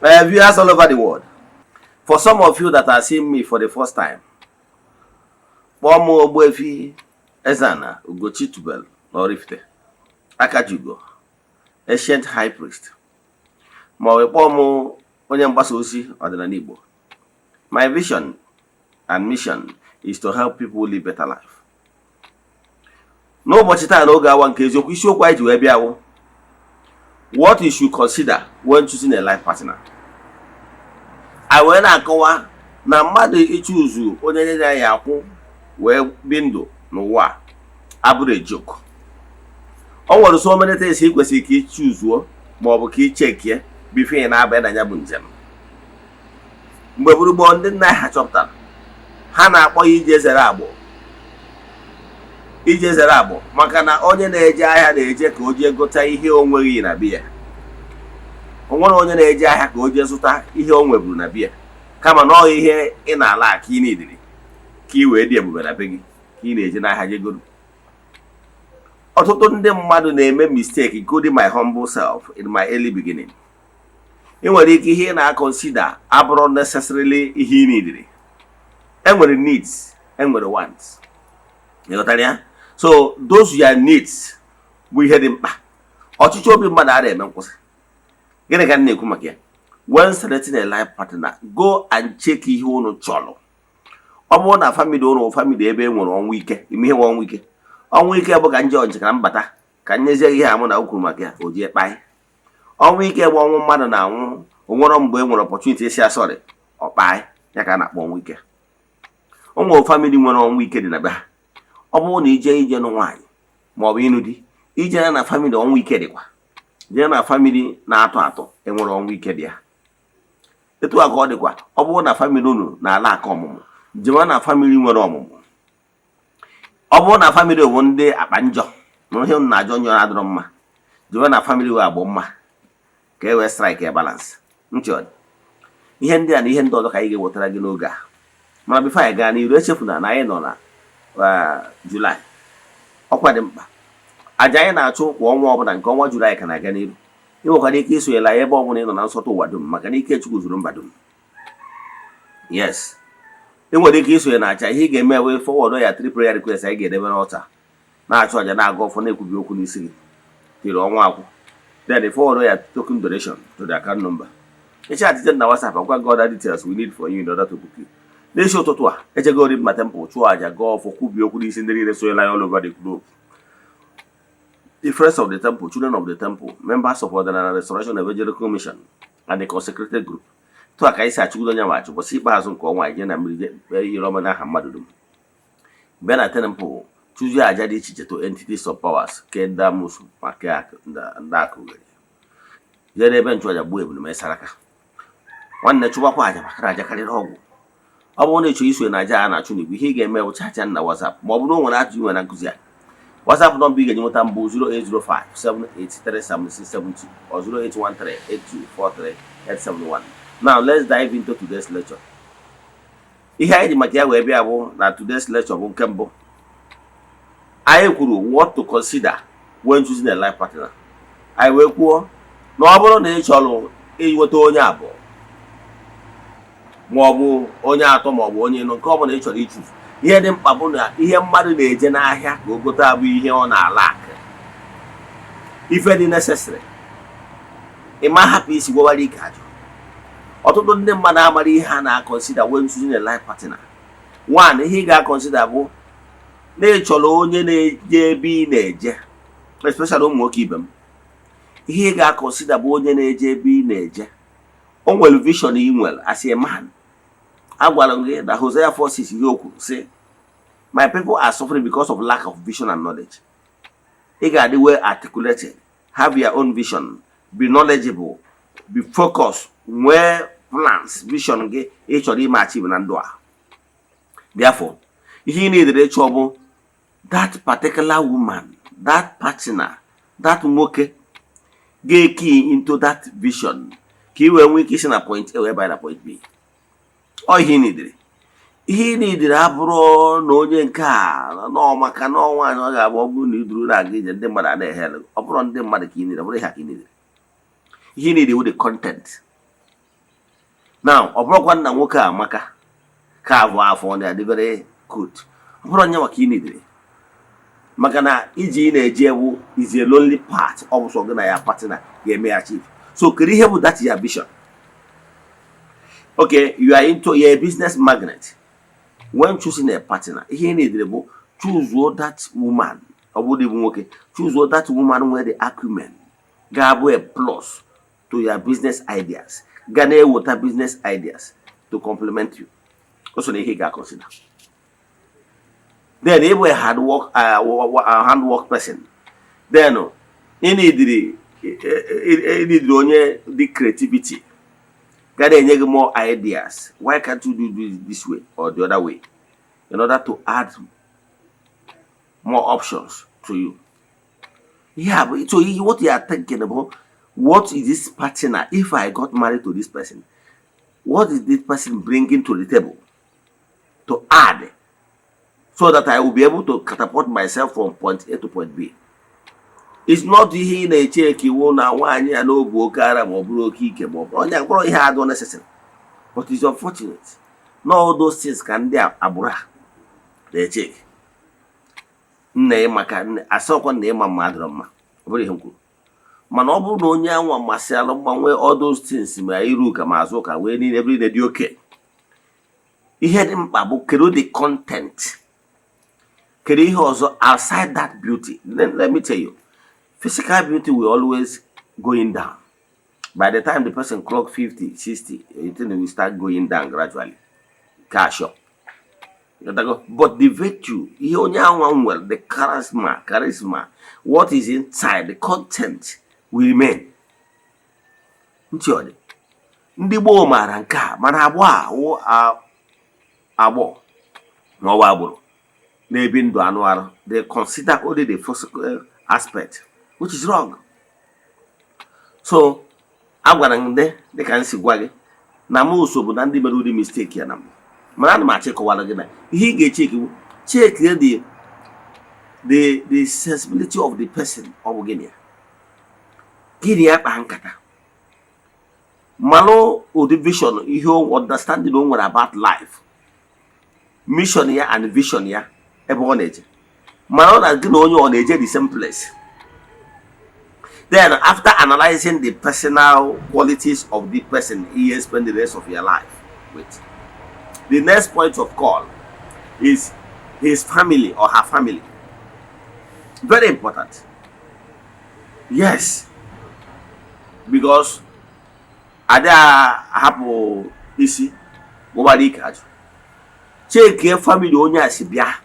Viewers all over the world. For some of you that are seeing me for the first time, Bomo Ogbuefi Eze-Ana Ugochi Tubel Norifte Akajugo, ancient high priest. Bomo onye mgbasa ozi ọdịnala Igbo. My vision and mission is to help people live better life. N'ụbọchị taa n'oge awa nke eziokwu isiokwu anyị ji wee bịa wụ what you should consider when choosing a life partner. I wee na-akọwa na mmadụ ichuzu onye nye ya akwụ wee bi ndụ n'ụwa abụrụ joke. O nwere so many things ị kwesịrị ka ichuzuo ma ọ bụ ka ichekie before ị na-aba na ya bụ njem. Mgbe gburugburu ndị nna ha chọpụtara ha na-akpọ ya ije zere agbụ maka na onye na-eje ahịa na-eje ka o jee gota ihe o nweghị na biya. O nwere onye na-eje ahịa ka o jee zụta ihe o nweburu na biya kama na ọ ihe ị na-ala ka ị na-ediri ka ị wee dị ebube na be gị ka ị na-eje n'ahịa jegoro. Ọtụtụ ndị mmadụ na-eme mistake including my humble self in my early beginning. Ị nwere ike ihe ị na-consider abụrụ necessarily ihe ị na-ediri. Enwere needs, enwere wants. ịghọtara ya? So those your needs bụ ihe dị mkpa. Ọchịchị obi mmadụ a na-eme nkwụsị. Gịnị ka m na-ekwu maka ya? When selecting a life partner, go and check ihe unu chọrọ. Ọ bụrụ na family unu family ebe enwere ọnwụ ike, ime ihe ọnwụ ike. Ọnwụ ike bụ ka nje ọnje ka mbata ka nyezie ihe amụ na ukwu maka ya o ji ekpai. Ọnwụ ike bụ ọnwụ mmadụ na-anwụ onwere mgbe e nwere opportunity isi asọrị ọkpai ya ka a na-akpọ ọnwụ ike. O nwere family nwere ọnwụ ike dị na be ha. Ọ bụrụ na ije n'nwaanyị ma ọ bụ ịnụ di ije na family ọnwụ ike dịkwa. Jee na family na-atọ atọ enwere ọnwụ ike dị ya. Etu a ka ọ dịkwa ọ bụrụ na family unu na-ala aka ọmụmụ jewe na family nwere ọmụmụ. Ọ bụrụ na family bụ ndị akpa njọ na ihe unu na-ajọ njọ na-adịrọ mma jewe na family wee agbụ mma ka e wee strike a balance. Nchọ ihe ndị a na ihe ndị ọzọ ka anyị ga-ewetara gị n'oge a. Mana bifo anyị gaa n'iru echefuna na anyị nọ na July. Ọkwa dị mkpa aja anyị na-achụ kwa ọnwa ọbụla nke ọnwa July ka na-aga n'iru. Ị nwekwara ike isonyela ebe ọbụla ị nọ na nsọtụ ụwa dum maka na ike Chukwu zuru mba dum. Yes, ị nwere ike isonye na aja ihe ị ga-eme wee forward ya 3 prayer request anyị ga-edebe n'ọta na-achụ aja na-aga ọfọ na-ekwubi okwu n'isi gị tiri ọnwa akwụ. Then forward ya token donation to the account number. Echi atite na WhatsApp agwa gị other details we need for you in order to book you. N'isi ụtụtụ a ejego ori ma temple chụọ aja gaa ọfọ kwubi okwu n'isi ndị niile sonyela ya all over the globe. The friends of the temple, children of the temple, members of Ordinary Restoration Evangelical Mission, and the consecrated group. To a kaisa chudo nya wachu, but si bazụ nke ọnwa ije na mmiri yiri ọma n'aha mmadụ dum. Bịa na temple, chụzie aja dị iche iche to entities of powers, ke ndị amụsụ maka ndị akụ gari. Jee ebe nchụaja gbuo ebulu ma saraka. Nwanne chụbakwa aja maka aja karịrị ọgwụ. Ọ bụrụ na ịchọ iso na aja a na-achụ n'igwe ihe ị ga-eme bụ chacha na WhatsApp ma ọ bụrụ na o nwere ajụjụ nwere na nkụzi a. WhatsApp number ị ga-eji nweta mbụ 08057837672 or 08138243871. Now let's dive into today's lecture. Ihe anyị ji maka ya wee bịa bụ na today's lecture bụ nke mbụ. Anyị kwuru what to consider when choosing a life partner. Anyị wee kwuo na ọ bụrụ na ị chọrọ inweta onye abụọ ma ọ bụ onye atọ ma ọ bụ onye ịnọ nke ọ bụla ị chọrọ ichufu. Ihe dị mkpa bụ na ihe mmadụ na-eje n'ahịa ka o gote abụ ihe ọ na-ala akụ. Ife dị necessary. Ị ma hapụ isi gwawara ike ajụ. Ọtụtụ ndị mmadụ amara ihe ha na-akọnsida when choosing a life partner. One, ihe ị ga-akọnsida bụ na ị chọrọ onye na-eje ebe ị na-eje, especially ụmụ nwoke ibe m. Ihe ị ga-akọnsida bụ onye na-eje ebe ị na-eje. O nwere vision ị nwere as a man. Agwara m gị na Hosea 4:6 ihe okwu say, my people are suffering because of lack of vision and knowledge. Ị ga-adị well articulated, have your own vision, be knowledgeable, be focused, nwee plans, vision gị ị chọrọ ime achieve na ndụ a. Therefore, ihe ị na-edere chọọ bụ that particular woman, that partner, that nwoke ga-key into that vision ka ị wee nwee ike isi na point A wee banye na point B. Ọ ihe niile ihe niile abụrụ na onye nke a nọ maka na ọnwa anyị ọ ga-abụ ọ bụrụ na iduru na aga ije ndị mmadụ a na-ehele ọ bụrụ ndị mmadụ ka ị niile bụrụ ihe ka ị niile ihe niile with the content. Now, Obrokwan na nwoke a maka ka avụ afọ na dị very good. Ọ bụrụ onye maka ị nidiri. Maka na iji na-eji ewu is a lonely part ọ bụ sọ gị na ya partner ga-eme achieve. So kedu ihe bụ that your vision? Okay, you are a business magnet. When choosing a partner, ihe nidiri bụ choose that woman. Ọ bụ dị nwoke, choose that woman where the acumen ga-abụ a plus to your business ideas. Ga na-eweta business ideas to complement you. Also, ihe ga consider. Then, if a hand work person, then you need the creativity. Get more ideas. Why can't you do this way or the other way, in order to add more options to you? Yeah, but so what you are thinking about? What is this partner? If I got married to this person, what is this person bringing to the table to add, so that I will be able to catapult myself from point A to point B? It's not ihe na-eche iwu na nwaanyị ya n'obu oke ara ma ọ bụrụ oke ike ma ọ bụrụ onye mkpọrọ ihe adụ necessary. But it's unfortunate. Not all those things ka ndị agbụrụ na-eche. Nne maka asọkwa na ịma mma adịrọ mma. Ọ bụrụ ihe m kwuru. Mana ọ bụrụ na onye anwa masị alụ mgbanwe all those things ma iru ka ma azụ ụka wee niile ebe niile dị oke. Ihe dị mkpa bụ kedu the content. Kedu ihe ọzọ outside that beauty. Let me tell you. Physical beauty will always going down. By the time the person clock 50, 60, you think they will start going down gradually. Cash up. But the virtue, the charisma, what is inside, the content will remain. Ndị gboo maara nke a, mana agbọ n'ọwa agbụrụ na-ebi ndụ anụ arụ. They consider only the physical aspect, which is wrong. So, agwara ndị dịka nsi gwa gị na m so bụ na ndị mere ụdị mistake ya na m. Mana ana m achịkọwara gị na ihe ị ga-echeki bụ check the sensibility of the person. Ọ bụ gịnị ya? Gịnị ya kpa nkata? Malụ ụdị vision, ihe understanding o nwere about life. Mission ya and vision ya ebe ọ na-eje. Mana ọ na gị na onye ọ na-eje the same place. Then, after analyzing the personal qualities of the person he has spent the rest of your life with, the next point of call is his family or her family. Very important. Yes. Because ada hapo isi mobali kaju. Check family onye asibia.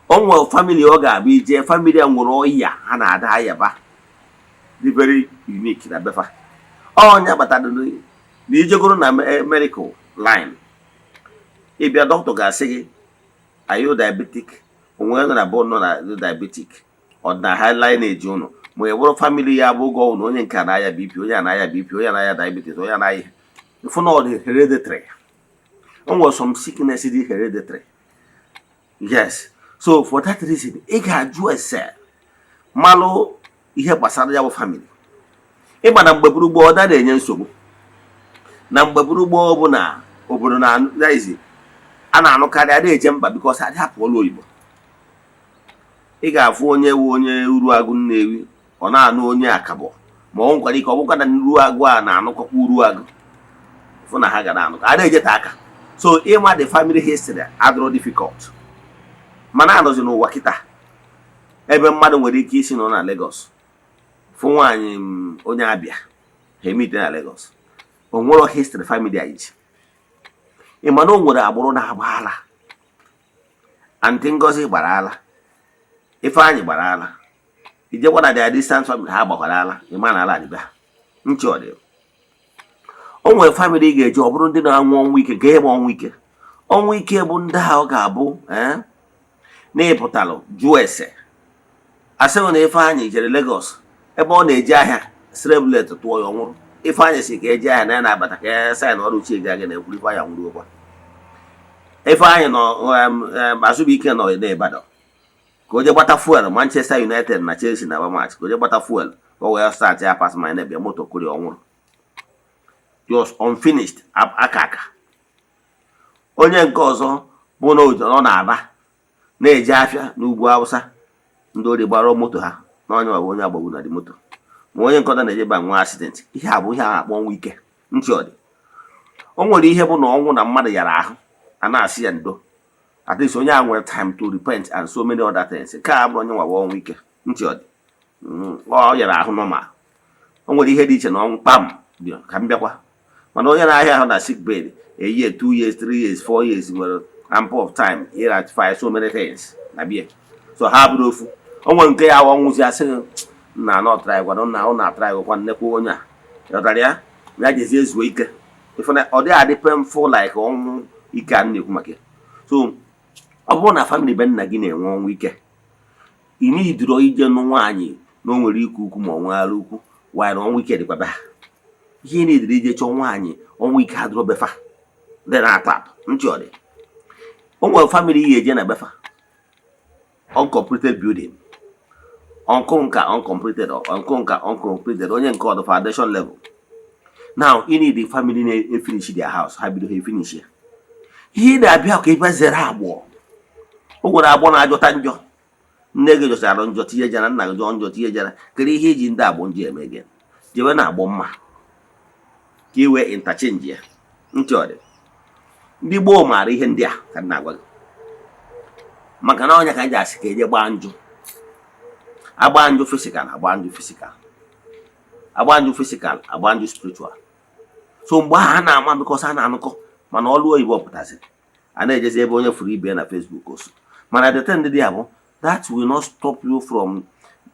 Onwe family ọ ga-abụ ije family a nwere ọya ha na-ada ayaba dị very unique na befa. Ọnya batara na ijegoro na medical line. Ịbịa doctor ga-asị gị, are you diabetic? Onwe na bụ nọ na diabetic ọ na high lineage unu. Ma e were family ya bụ go unu, onye nke na-aya BP, onye na-aya BP, onye na-aya diabetes, onye na-aya. If not hereditary. Onwe some sickness dị hereditary. Yes. So for that reason, ị ga-ajụ ese malụ ihe gbasara ya bụ family. Ịgba na mgbe buru gboo ọ na-enye nsogbu. Na mgbe buru gboo bụ na obodo na izi a na-anụkarị a na-eje mba because adị hapụọla oyibo. Ị ga-afụ onye wu onye uru agụ Nnewi ọ na-anụ onye Akabọ ma ọ nkwara ike ọ bụkwa na uru agụ a na-anụkọkwa uru agụ. Fụ na ha ga na-anụkọ a na-ejeta aka. So ịma the family history adịrọ difficult. Mana anọzi n'ụwa kịta ebe mmadụ nwere ike isi nọ na Lagos fụ nwaanyị onye Abịa ha emite na Lagos o nwere history family a iji ịma na o nwere agbụrụ na-agba ala. Antị Ngozi gbara ala, Ifeanyị gbara ala, ijekwa na their distant family ha gbakwara ala. Ịma na ala dịbe ha nchi ọ dị. O nwere family ị ga-eji ọ bụrụ ndị na-anwụ ọnwụ ike ga-eme ọnwụ ike. Ọnwụ ike bụ ndị ahụ ga-abụ n'ịpụtalụ jụọ ese asịghị na Ifeanyị jere Lagos ebe ọ na-eji ahịa sreblet tụọ ya ọnwụrụ. Ifeanyị si ka eji ahịa na ya na-abata ka ya sa na ọrụ uche gị aga na-ekwuru Ifeanyị nwụrụ ụgwa. Ifeanyị nọ Azụbụike nọ n'Ibadan ka o je gbata fuel Manchester United na Chelsea na match ka o je gbata fuel ka o wee start ya pas ma na-ebịa moto kụrụ ọnwụrụ. just unfinished akaka. Onye nke ọzọ bụ na ọ na-aba na-eje afịa n'ugwu Hausa, ndị ori gbara moto ha na onye ọbụ onye agbagbu na dị moto, ma onye nke ọzọ na-eje ba nwa accident. Ihe a bụ ihe a akpọ ọnwụ ike. Ntị ọ dị, o nwere ihe bụ na ọnwụ na mmadụ yara ahụ a na-asị ya ndo, at least onye a nwere time to repent and so many other things. Nke a bụrụ onye nwa ọnwụ ike. Ntị ọ dị, ọ yara ahụ normal. O nwere ihe dị iche na ọnwụ kpam ka m bịakwa, mana onye na-ahịa ahụ na sick bed a year, 2 years, 3 years, 4 years nwere ample of time to ratify so many things na bịa. So ha bụrụ ofu. O nwere nke ya ọnwụzi asị na not try gwara na ọ na-atry gwa nnekwu onye a yọtara ya ya jezi ezuo ike. Ifena ọ dị adị painful like ọnwụ ike a na-ekwu maka ya. So ọ bụrụ na family be nna gị na-enwe ọnwụ ike, ị nidiro ije nụ nwaanyị na o nwere iku ukwu ma ọ nweghara ukwu, wanyị na ọnwụ ike dịkwa be ha. Ihe nidiri ije chọọ nwaanyị ọnwụ ike adịrọ befa dị na-atap. Ntị ọ dị, o nwere family ya eje na befa uncompleted building, ọnkụ nka uncompleted, ọnkụ nka uncompleted, onye nke ọdụ foundation level. Now you need the family na-efinish their house, ha bido ha efinish ya. Ihe na-abịa ka ibe zere agbọ. O nwere agbọ na-ajọta njọ, nne gị jọchara njọ tinye jara, nna gị jọ njọ tinye jara. Kedu ihe iji ndị agbọ njọ eme gị? Jewe na agbọ mma ka i wee interchange ya. Ntị ọ dị, ndị gboo maara ihe ndị a ka m na-agwa gị, maka na ọnya ka eji asị ka eje gbaa njụ. Agba njụ physical, agba njụ physical, agba njụ physical, agba njụ spiritual. So mgbe ha na-ama because ha na-anụkọ, mana ọlụ oyibo pụtaziri a na-ejezi ebe onye furu ibe na Facebook osu. Mana the thing dị ya bụ that will not stop you from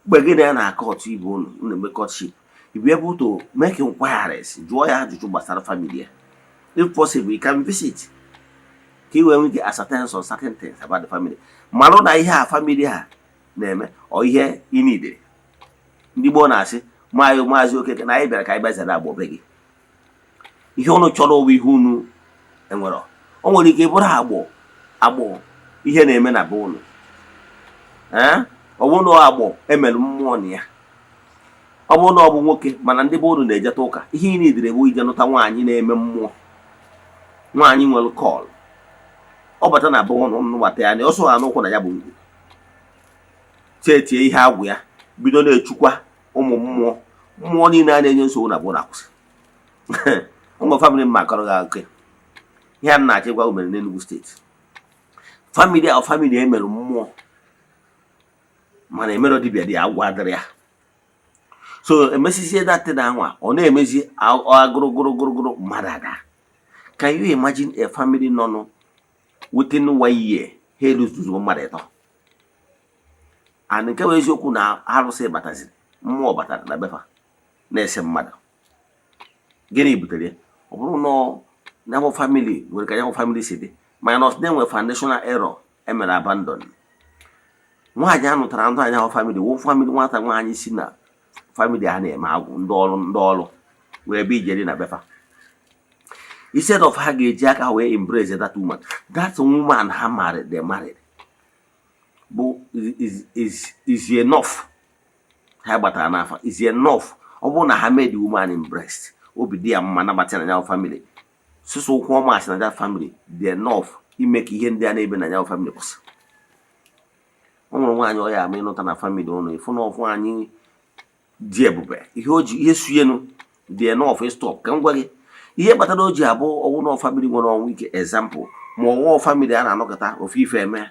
mgbe gị na ya na-akọ otu ibe unu na-eme courtship, you be able to make inquiries, jụọ ya ajụjụ gbasara family ya. If possible, you can visit ka i wee nwee ike ascertain some certain things about the family. Marụ na ihe a family ha na-eme ọ ihe ị nidere. Ndị Gboo na-asị maazị Okeke na anyị bịara ka anyị bazara agbọ be gị. Ihe unu chọrọ owe ihe unu enwere. O nwere ike bụrụ agbọ ihe na-eme na be unu. Ọ bụrụ na agbọ emere mmụọ na ya. Ọ bụrụ na ọ bụ nwoke mana ndị be unu na-ejeta ụka, ihe ị nidere bụ ije nụta nwaanyị na-eme mmụọ, nwaanyị nwere kọl. Ọ bata na be unu nụbata ya na ọsọ ha n'ụkwụ na ya bụ ngwu, tie ihe agwụ ya, bido na-echukwa ụmụ mmụọ niile a na-enye nsogbu na bụ na akwụsị. Ụmụ family mma akọrọ gị akụkọ ihe a na-achị gwa umere n'Enugu steeti. Family emere mmụọ mana emere dibịa dị agwụ adịrị ya. So emesizie datị na nwa ọ na-emezi agụrụgụrụgụrụ mmadụ ada. Can you imagine a family nọ within 1 year ha eluzuzo mmadụ ịtọ? And nke bụ eziokwu na arụsị bataziri, mmụọ batara na befa na-ese mmadụ. Gịnị butere ya? Ọ bụrụ na ya bụ family nwere ka ya bụ family si dị, minus na enwe foundational error emere abandon. Nwaanyị a nụtara ndụ anya family wụ family nwata nwaanyị si na family ha na-eme agwụ ndị ọrụ wee be ijeri na befa. Instead of ha ga-eji aka wee embrace that woman, that woman ha married, they married, bụ is enough. Ha gbatara n'afa is enough. Ọ bụrụ na ha made the woman embraced, obi dị ya mma nabata na ya family, sụsụ ụkwụ ọma asị na that family dị enough ime ka ihe ndị a na-ebe na ya family kwụsị. O nwere nwaanyị ọ ya ama ịnụta na family ụnụ ịfụ na ọfụ anyị dị ebube, ihe suyenu dị enough stop. Ka m gwa gị ihe kpatara o ji abụ ọnwụ na family nwere ọnwụ ike. Example, ma ọnwụ family a na-anọkọta ofu ife eme.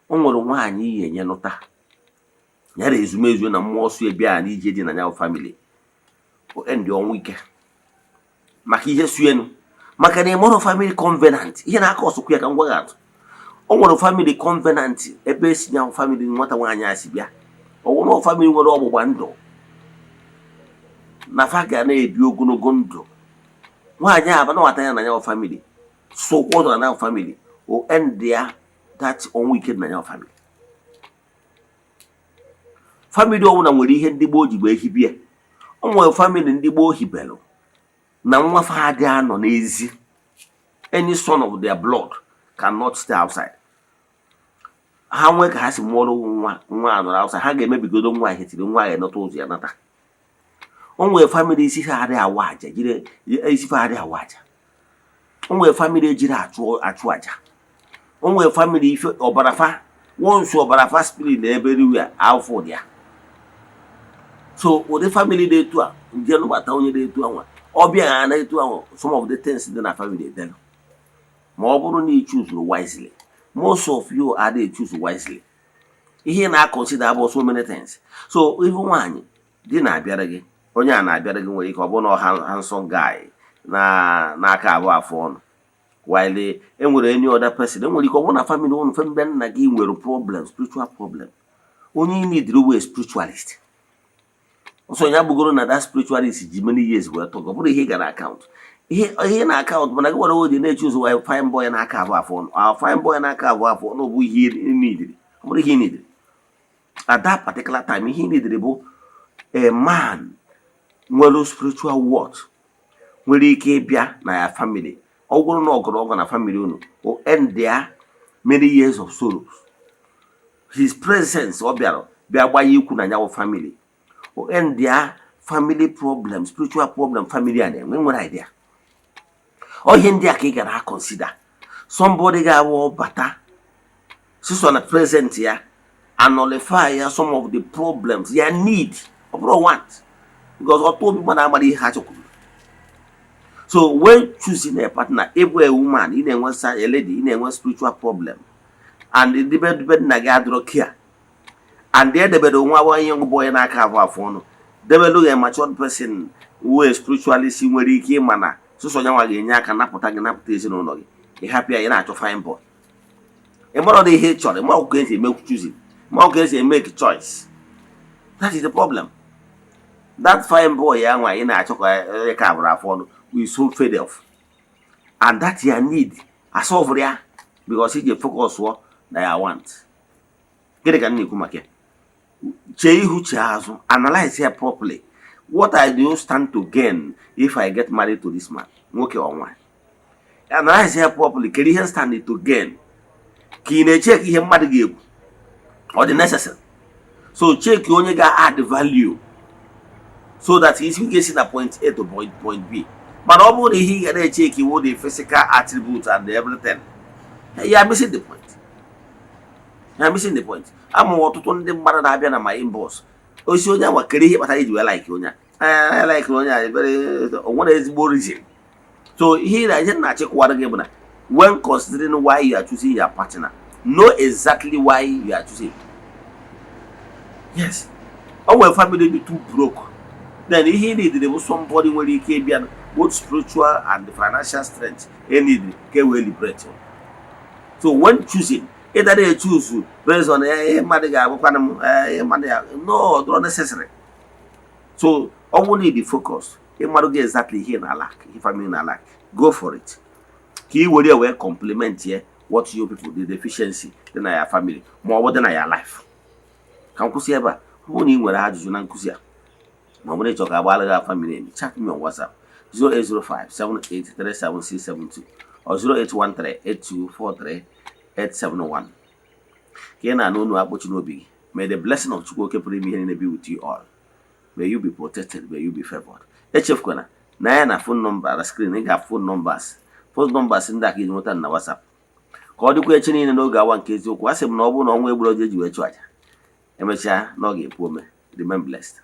O nwere nwaanyị ihe enye nụta ya na ezumezu na mmụọ ọsọ ebia na ije dị na ya family o ndị ọnwụ ike maka ihe suyenu, maka na ịmụrụ family covenant. Ihe na-aka ọsụkwu ya ka m gwa gị atụ. O nwere family covenant ebe esi ya family nwata nwaanyị a si bịa. Ọnwụ na family nwere ọgbụgba ndụ na fa ga na-ebi ogologo ndụ. Nwaanyị a nwata ya na ya family so kwọdọ na family o end ya that ọnwụ ike na ya family. Family ọbụla nwere ihe ndị Gboo ji gba ehibie. O nwere family ndị Gboo hibelụ na nwa fa dị anọ n'ezi. Any son of their blood cannot stay outside. Ha nwee ka ha si mụọrọ nwa anọrọ outside, ha ga-emebigodo nwa ahụ tiri nwa ahụ nọta ụzọ ya nata. onwe family isi ha adị awa aja jiri isi ha adị awa aja onwe family ejiri achụ aja onwe family ife ọbarafa once ọbarafa spirit na ebe riwe afọ dia so the family dey to nje no bata onye dey to anwa obia na etu anwa some of the things dị na family dey ma ọ bụrụ na you choose wisely most of you are they choose wisely ihe na consider about so many things so even nwanyị dị na-abịara gị onye a na-abịara gị nwere ike ọ bụ na handsome guy na aka abụọ afọ ọnụ while enwere any other person enwere ike ọ bụ na family unu fembe nna gị nwere problem spiritual problem onye need a spiritualist so ya bugoro na that spiritualist ji many years were talk ọ bụrụ ihe gara account ihe na account mana gị were oji na-choose why fine boy na aka abụọ afọ ọnụ fine boy na aka abụọ afọ ọnụ bụ ihe needed ọ bụrụ ihe needed at that particular time he needed a man nwere spiritual worth nwere ike bịa na ya family ọ gwụrụ na ọgọrọgọ na family unu o end there many years of sorrows his presence ọ bịara bịa gbanye ikwu na nyawo family o end there family problem spiritual problem family a na-enwe nwere idea ọ ihe ndị a ka ị gara consider somebody ga-awụ bata siso na present ya and nullify some of the problems you need or want because all people na so when choosing a partner, every woman in a lady in a spiritual problem and the debate na gather care and there the one young boy and I have a phone they will look a mature person who is spiritually similar manner so young again can not put an application on a happy enough to find boy a more of the hate or a more crazy milk choosing. More cases they make a choice. That is the problem. That fine boy young in a chocolate camera phone will soon fade off. And that you need a solve there because it's the focus what that I want. Get a new kumake. Analyze here properly. What I do stand to gain if I get married to this man? Okay on one. Analyze here properly. Can you stand to gain? Can you check him mad or the necessary? So check you only got add the value so that if you get to point A to point B. But all he get check you the physical attributes and everything. You are missing the point. You are missing the point. I'm what to turn them better than my inbox. Oh, so now what career but I do like you. I like you very one is more reason. So here I didn't check what again when considering why you are choosing your partner. Know exactly why you are choosing. Yes. Our family be too broke. Then he needed somebody where he can be both spiritual and financial strength. He need can well liberate you. So when choosing, either they choose you based on no, not necessary. So only the focus. He might get exactly here in a lack. If I mean a lack, go for it. He will complement here. What you people, the deficiency, then I have family, more than I have life. Can you see ever? Who knew where I had you? Nankusia. Normally, talk about our family. Chat me on WhatsApp 0805 7837672 or 0813 8243 871. Kena no opportunity. May the blessing of Chukwuke Premier be with you all. May you be protected, may you be favored. HF Kona, na phone number, the screen, got phone numbers. Phone numbers in that is not on WhatsApp. Call the question in no go one case. Was a noble on way below the Jewish. Emecha, no give poor me. Remain blessed.